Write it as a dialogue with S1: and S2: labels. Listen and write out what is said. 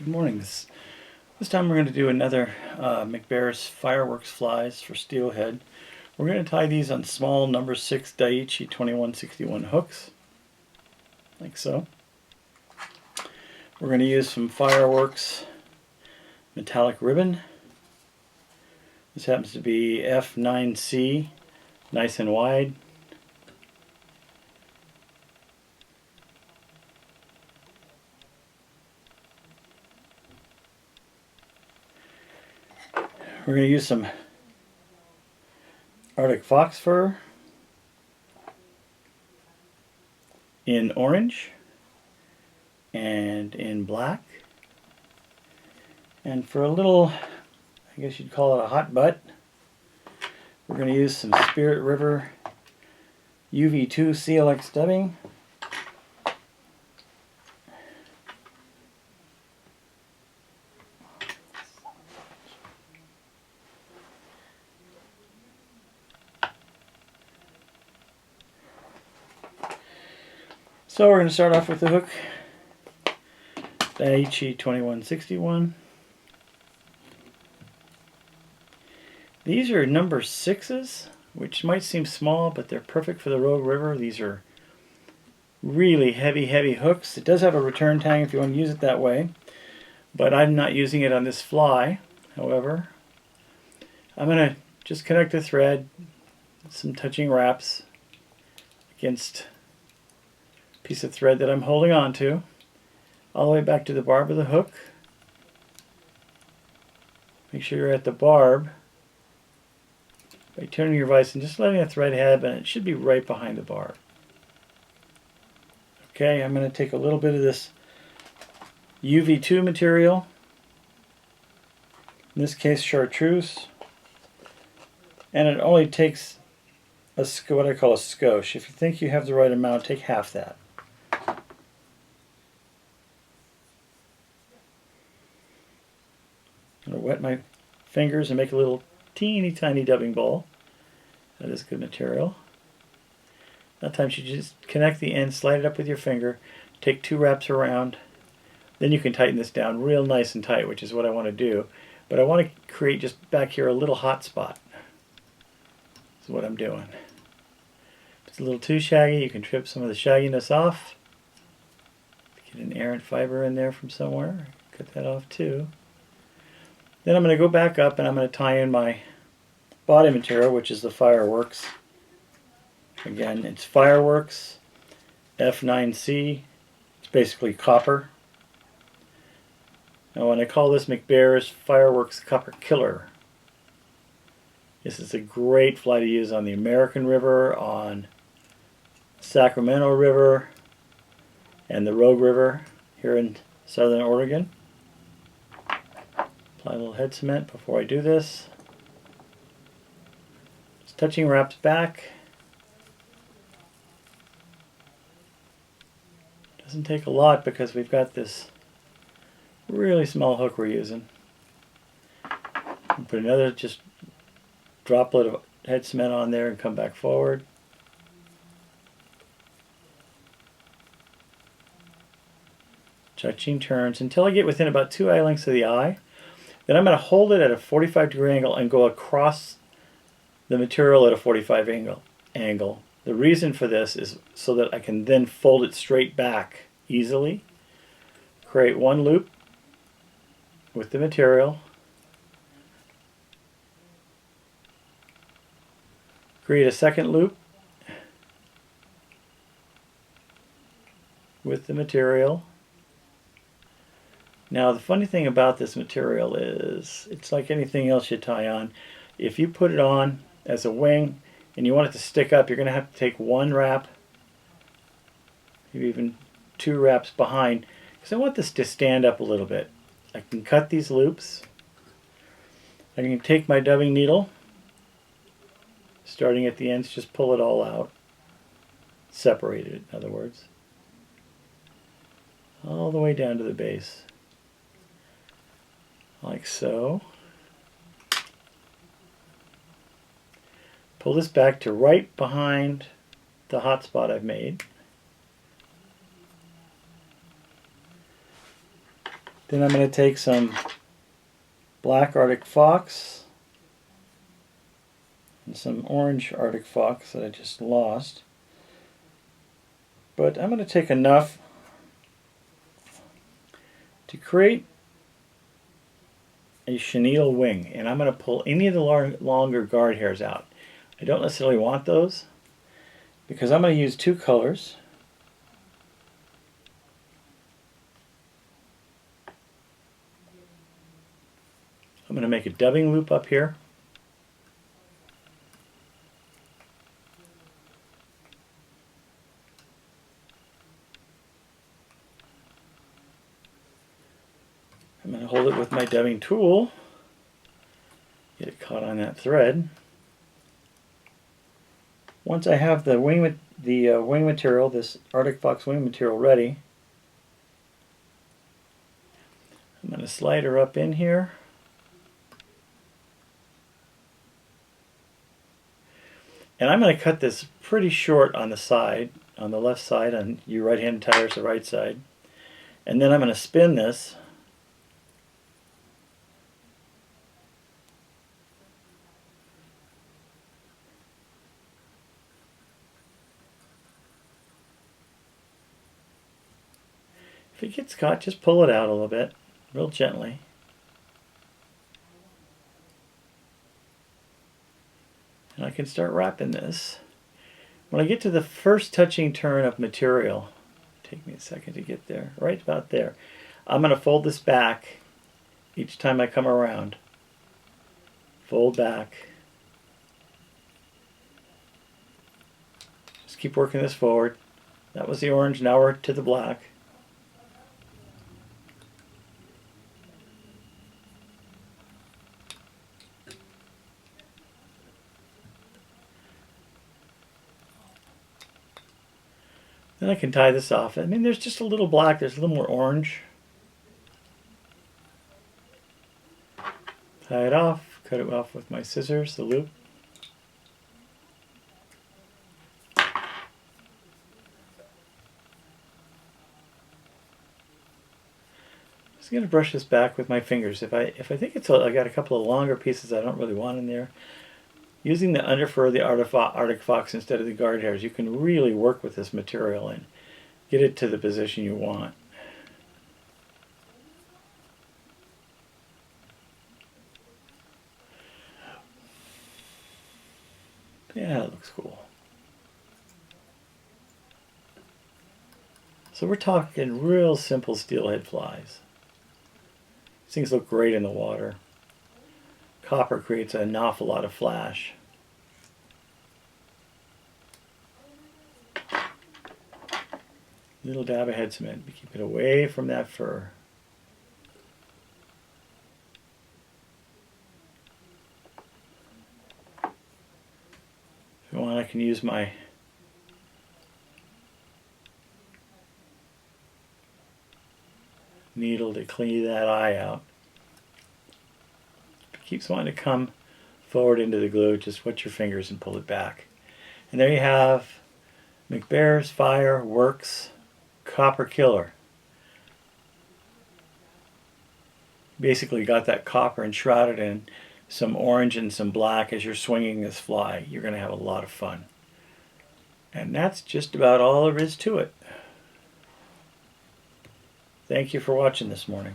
S1: Good morning. This time we're going to do another McBear's Fyer Werks flies for Steelhead. We're going to tie these on small number 6 Daiichi 2161 hooks, like so. We're going to use some Fyer Werks metallic ribbon. This happens to be F9C, nice and wide. We're going to use some Arctic fox fur in orange and in black. And for a little, I guess you'd call it a hot butt, we're going to use some Spirit River UV2 CLX dubbing. So we're going to start off with the hook, Daiichi 2161. These are number 6s, which might seem small, but they're perfect for the Rogue River. These are really heavy hooks. It does have a return tang if you want to use it that way, but I'm not using it on this fly. However, I'm going to just connect the thread, some touching wraps against piece of thread that I'm holding on to, all the way back to the barb of the hook. Make sure you're at the barb by turning your vise and just letting the thread head, and it should be right behind the barb. Okay, I'm going to take a little bit of this UV2 material, in this case chartreuse, and it only takes what I call a skosh. If you think you have the right amount, take half that. I'm going to wet my fingers and make a little teeny tiny dubbing ball. That is good material. That time you just connect the end, slide it up with your finger, take 2 wraps around. Then you can tighten this down real nice and tight, which is what I want to do. But I want to create just back here a little hot spot. That's what I'm doing. If it's a little too shaggy, you can trim some of the shagginess off. Get an errant fiber in there from somewhere. Cut that off too. Then I'm going to go back up and I'm going to tie in my body material, which is the Fyer Werks. Again, it's Fyer Werks, F9C. It's basically copper. Now, when I call this McBear's Fyer Werks Copper Killer, this is a great fly to use on the American River, on Sacramento River, and the Rogue River here in southern Oregon. Apply a little head cement before I do this. Just touching wraps back. Doesn't take a lot because we've got this really small hook we're using. Put another just droplet of head cement on there and come back forward. Touching turns until I get within about 2 eye lengths of the eye. Then I'm going to hold it at a 45-degree angle and go across the material at a 45 angle. The reason for this is so that I can then fold it straight back easily. Create one loop with the material. Create a second loop with the material. Now, the funny thing about this material is it's like anything else you tie on. If you put it on as a wing and you want it to stick up, you're going to have to take 1 wrap, maybe even 2 wraps behind, because I want this to stand up a little bit. I can cut these loops. I can take my dubbing needle, starting at the ends, just pull it all out. Separate it, in other words. All the way down to the base. Like so. Pull this back to right behind the hot spot I've made. Then I'm going to take some black Arctic fox and some orange Arctic fox that I just lost. But I'm going to take enough to create a chenille wing, and I'm going to pull any of the longer guard hairs out. I don't necessarily want those because I'm going to use two colors. I'm going to make a dubbing loop up here. I'm going to hold it with my dubbing tool, get it caught on that thread. Once I have the wing material, this Arctic Fox wing material ready, I'm going to slide her up in here. And I'm going to cut this pretty short on the side, on the left side, on your right-hand tire is the right side. And then I'm going to spin this. If it gets caught, just pull it out a little bit, real gently. And I can start wrapping this. When I get to the first touching turn of material, take me a second to get there, right about there, I'm going to fold this back each time I come around. Fold back. Just keep working this forward. That was the orange, now we're to the black. Then I can tie this off. I mean, there's just a little black, there's a little more orange. Tie it off, cut it off with my scissors, the loop. Just going to brush this back with my fingers. If I think I got a couple of longer pieces I don't really want in there, using the underfur of the Arctic Fox instead of the guard hairs, you can really work with this material and get it to the position you want. Yeah, it looks cool. So we're talking real simple steelhead flies. These things look great in the water. Copper creates an awful lot of flash. Little dab of head cement, but keep it away from that fur. If you want, I can use my needle to clean that eye out. If it keeps wanting to come forward into the glue, just wet your fingers and pull it back. And there you have McBear's Fyer Werks Copper Killer. Basically got that copper enshrouded in some orange and some black as you're swinging this fly. You're going to have a lot of fun. And that's just about all there is to it. Thank you for watching this morning.